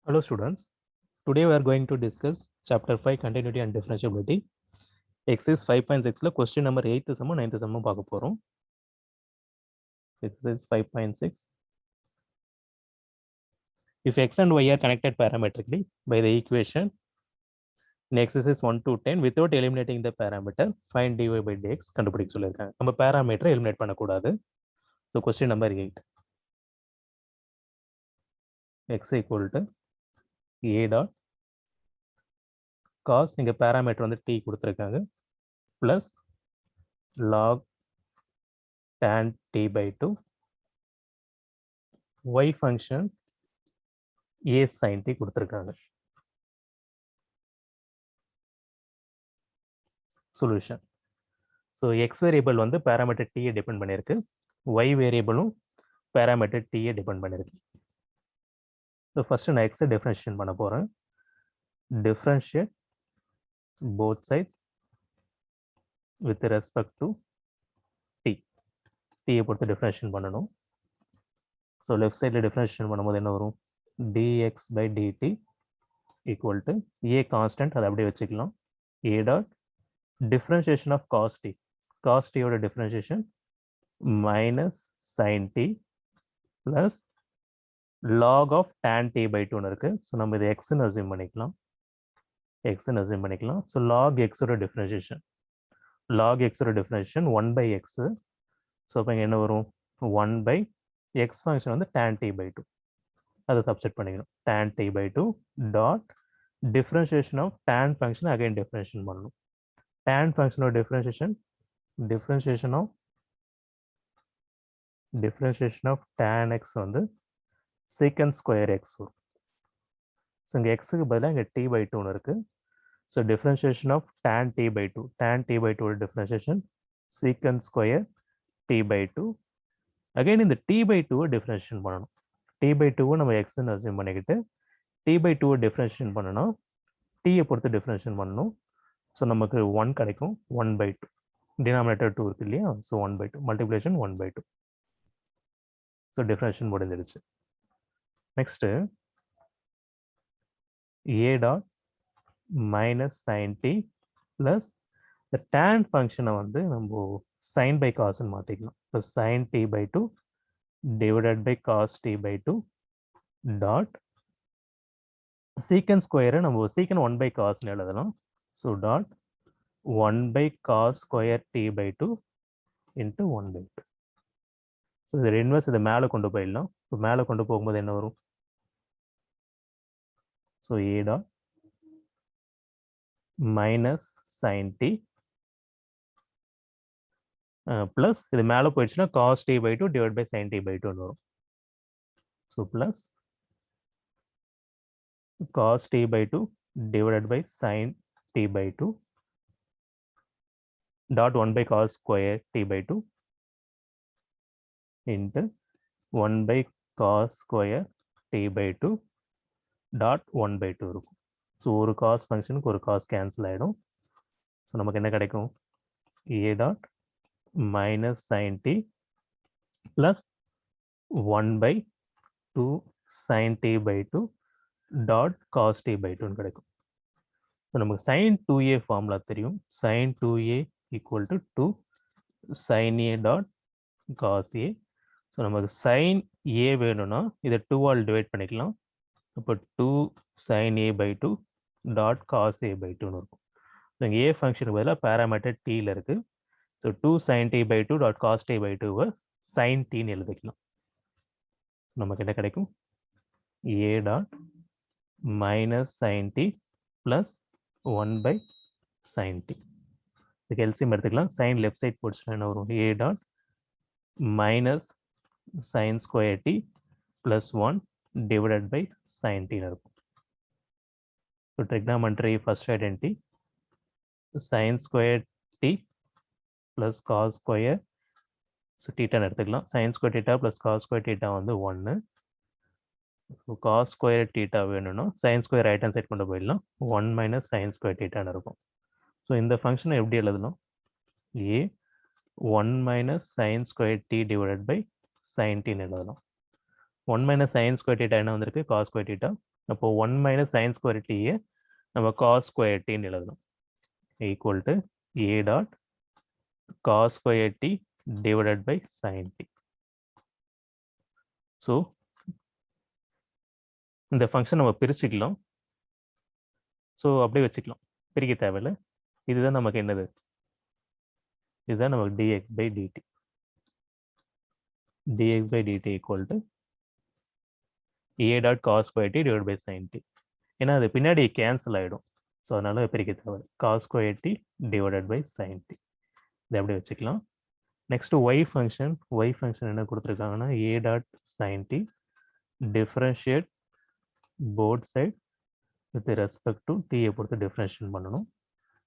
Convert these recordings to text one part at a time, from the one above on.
Hello students, today we are going to discuss chapter 5 continuity and differentiability. Exercise 5.6 question number 8th sum 9th sum பார்க்க போறோம். Exercise 5.6. If x and y are connected parametrically by the equation in exercise 1 to 10 without eliminating the parameter, find dy by dx கண்டுபிடிக்க சொல்லிருக்காங்க. நம்ம parameter eliminate பண்ணக்கூடாது. So question number 8. x equal to a dot cos இங்க parameter வந்து t கொடுத்திருக்காங்க plus log tan t by 2 y function a sin t கொடுத்திருக்காங்க. Solution. So x variable வந்து parameter t depend பண்ணிருக்கு, y variableம் parameter t depend பண்ணிருக்கு. So first நான் x differentiate பண்ண போறேன். Differentiate both sides with respect to t. t பொறுத்து differentiate பண்ணணும். So left side differentiate பண்ணும்போது என்ன வரும்? dx by dt equal to a constant, அதை அப்படியே வச்சுக்கலாம். a dot differentiation of cos t. cos t ஓட differentiation minus sin t plus log of tan t by 2 இருக்கு. ஸோ நம்ம இது x ன்னு assume பண்ணிக்கலாம். x ன்னு assume பண்ணிக்கலாம். ஸோ log x ஓட differentiation. log x ஓட differentiation 1 by x. ஸோ அப்போ இங்கே என்ன வரும்? 1 by x function வந்து tan t by 2. அதை substitute பண்ணிக்கணும். tan t by 2 dot differentiation of tan function again differentiation பண்ணணும். tan function of differentiation of tan x வந்து secant square x வரும். ஸோ இங்கே எக்ஸுக்கு பதிலாக இங்கே t by 2 இருக்கு. So differentiation of tan t by 2. tan t by 2 differentiation secant square t by 2. Again இந்த t by 2 differentiation பண்ணணும். t by 2 நம்ம x ன்னு assume பண்ணிக்கிட்டு t by 2 differentiation பண்ணணும். t பொறுத்து differentiation பண்ணணும். ஸோ நமக்கு 1 கிடைக்கும். 1 by 2. denominator 2 இருக்கு இல்லையா? So 1 by 2. multiplication 1 by 2. So differentiation முடிஞ்சிருச்சு. Next a dot minus sin t plus the tan function வந்து நம்ம sin by cos ன்னு மாத்திக்கலாம். So sin t by 2 divided by cos t by 2 dot secant square நம்ம secant 1 by cos ன்னு எழுதலாம். So dot 1 by cos square t by 2 into 1 by 2. So இது inverse இதை மேலே கொண்டு போயிடலாம். இப்போ மேலே கொண்டு போகும்போது என்ன வரும்? So a dot minus sin t plus இது மேலே போயிடுச்சுன்னா cos t by 2 divided by sin t by 2 வரும். So plus cos t by 2 divided by sin t by 2 dot 1 by cos square t by 2 into 1 by cos square t by 2 dot 1 by 2 இருக்கும். So ஒரு cos ஃபங்க்ஷனுக்கு ஒரு cos cancel ஆகிடும். So நமக்கு என்ன கிடைக்கும்? a dot minus sin t plus 1 by 2 sin t by 2 dot cos t by 2 கிடைக்கும். So நமக்கு sin 2a ஃபார்முலா தெரியும். sin 2a equal to 2 sin a dot cos a. So நமக்கு sin a வேணும்னா இதை 2 all divide பண்ணிக்கலாம். அப்போ 2 sin a by 2 dot cos a by 2 இருக்கும். So இங்கே a ஃபங்க்ஷனுக்கு பதிலாக பேராமீட்டர் tல இருக்கு. So 2 sin t by 2 dot cos t by 2 sin t ன்னு எழுதிக்கலாம். நமக்கு என்ன கிடைக்கும்? a dot minus sin t plus 1 by sin t. இதுக்கு எல்சிஎம் எடுத்துக்கலாம். sin லெஃப்ட் சைட் போச்சுன்னா என்ன வரும்? a dot minus sin square t plus 1 divided by sin t இருக்கும். So trigonometry first identity sin square t plus cos square, so theta எடுத்துக்கலாம். sin square theta plus cos square theta வந்து 1. So cos square theta வேணும்னா sin square right hand side கொண்டு போயிடலாம். 1 minus sin square theta இருக்கும். So இந்த ஃபங்க்ஷனை எப்படி எழுதலாம்? a 1 minus sin square t divided by sin t எழுதலாம். 1 minus sin square theta என்ன வந்திருக்கு cos square theta. அப்போ 1 minus sin square t நம்ம cos square t ன்னு எழுதலாம் equal to a dot cos square t divided by sin t. So இந்த function நம்ம பிரிச்சுக்கலாம். ஸோ அப்படியே வச்சுக்கலாம், பிரிக்க தேவையில்லை. இதுதான் நமக்கு என்னது, இதுதான் நமக்கு dx by dt. dx by dt equal to a dot cos square t divided by sin t. ஏன்னா அது பின்னாடி கேன்சல் ஆகிடும், ஸோ அதனால பிரிக்க தேவை. cos square t divided by sin t. இதை அப்படியே வச்சுக்கலாம். நெக்ஸ்ட் y ஃபங்க்ஷன் என்ன கொடுத்துருக்காங்கன்னா a dot sin t differentiate both side with respect to t பொறுத்து டிஃபரன்ஷியேட் பண்ணணும்.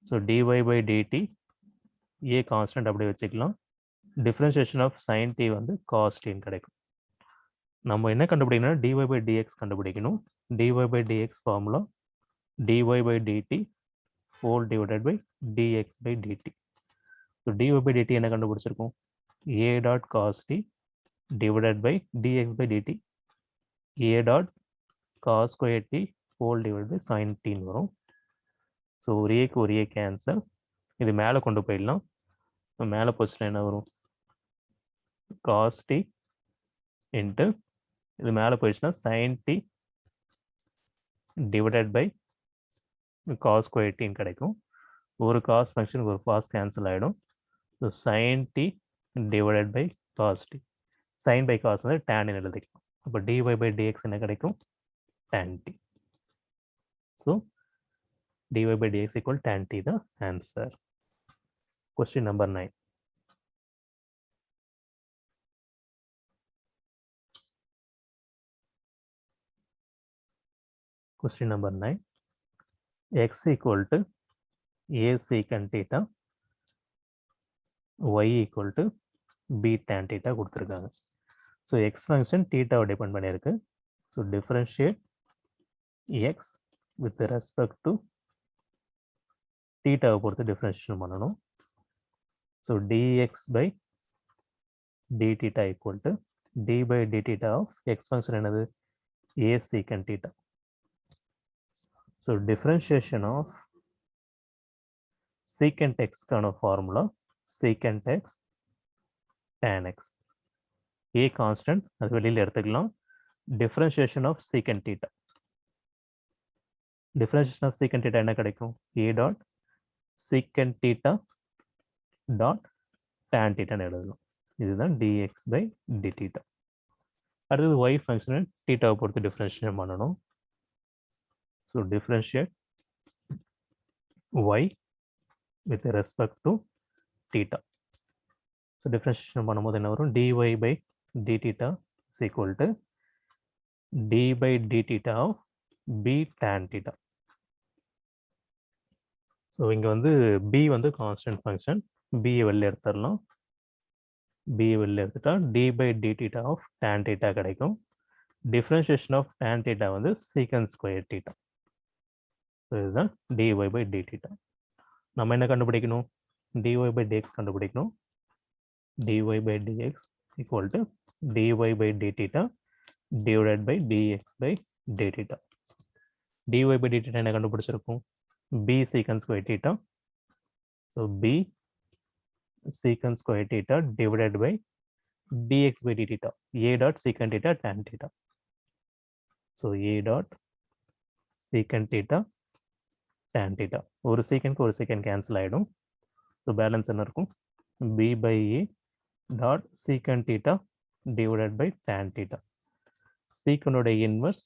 So dy by dt a constant அப்படியே வச்சுக்கலாம். டிஃபரன்ஷியேஷன் ஆஃப் sin t வந்து cos t கிடைக்கும். நம்ம என்ன கண்டுபிடிக்கணும், dy by dx கண்டுபிடிக்கணும். dy by dx formula dy by dt whole divided by dx by dt. So dy by dt என்ன கண்டுபிடிச்சிருக்கோம், a dot cos t divided by dx by dt a dot cos square t whole divided by sin t வரும். So ஒரு ஏக்கு ஒரு ஏ cancel, இது மேலே கொண்டு போயிடலாம். மேலே போச்சுன்னா என்ன வரும், cos t இன்ட்டு இது மேலே போயிடுச்சுன்னா sin t divided by cos square t கிடைக்கும். ஒரு cos ஃபங்க்ஷன் ஒரு cos கேன்சல் ஆகிடும். So sin t divided by cos t. sin by cos வந்து tan எழுதிக்கலாம். அப்போ dy by dx என்ன கிடைக்கும், tan t. So dy by dx equal tan t the answer. Question number 9. Question number 9. X equal to a secant theta, y equal to b tan theta கொடுத்துருக்காங்க. So X function தீட்டாவை depend பண்ணியிருக்கு. So differentiate X with respect to தீட்டாவை பொறுத்து differentiation பண்ணணும். So dx by d theta equal to d by d theta of x function என்னது, a secant theta. So differentiation of secant x கான formula secant x tan x. a constant, அது வெளியில் எடுத்துக்கலாம். Differentiation of secant theta. Differentiation of secant theta என்ன கிடைக்கும், a dot secant theta dot tan theta எழுதலாம். இதுதான் dx by d theta. அடுத்தது y ஃபங்க்ஷனை தீட்டாவை பொறுத்து டிஃபரன்ஷியேட் பண்ணணும். So differentiate y with respect to theta. So differentiation பண்ணும்போது என்ன வரும், dy by d theta is equal to d by d theta of b tan theta. So இங்கே வந்து b வந்து கான்ஸ்டன்ட் ஃபங்க்ஷன், b வெளில எடுத்துடலாம். b வெளில எடுத்துட்டா d by d theta of tan theta கிடைக்கும். டிஃபரன்ஷியேஷன் ஆஃப் tan theta வந்து secant square theta. So இதுதான் dy by d theta. நம்ம என்ன கண்டுபிடிக்கணும், dy by dx கண்டுபிடிக்கணும். dy by dx equal to dy by d theta divided by dx by d theta. dy by d theta என்ன கண்டுபிடிச்சிருக்கும், b secant square theta. So b secant square theta divided by dx by d theta, a dot secant theta tan theta. So a dot secant theta tan theta. ஒரு second ஒரு second cancel ஆகிடும். So balance என்ன இருக்கும், b by a dot secant theta divided by tan theta. secant inverse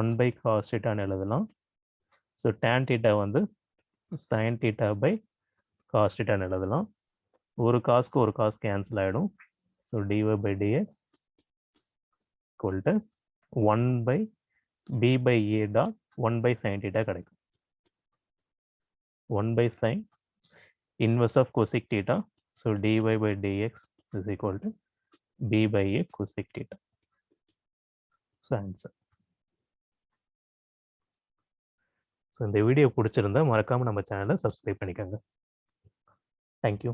1 by cos theta எழுதலாம். So tan theta வந்து sin theta by cos theta எழுதலாம். ஒரு காஸ்க்கு ஒரு காஸ் கேன்சல் ஆகிடும். So dy by dx equal to 1 by b by a dot 1 by sin theta கிடைக்கும். 1 by sin inverse of cosec theta. So dy by dx is equal to b by a cosec theta. So answer. So இந்த video பிடிச்சிருந்தா மறக்காமல் நம்ம சேனலை subscribe பண்ணிக்கோங்க. Thank you.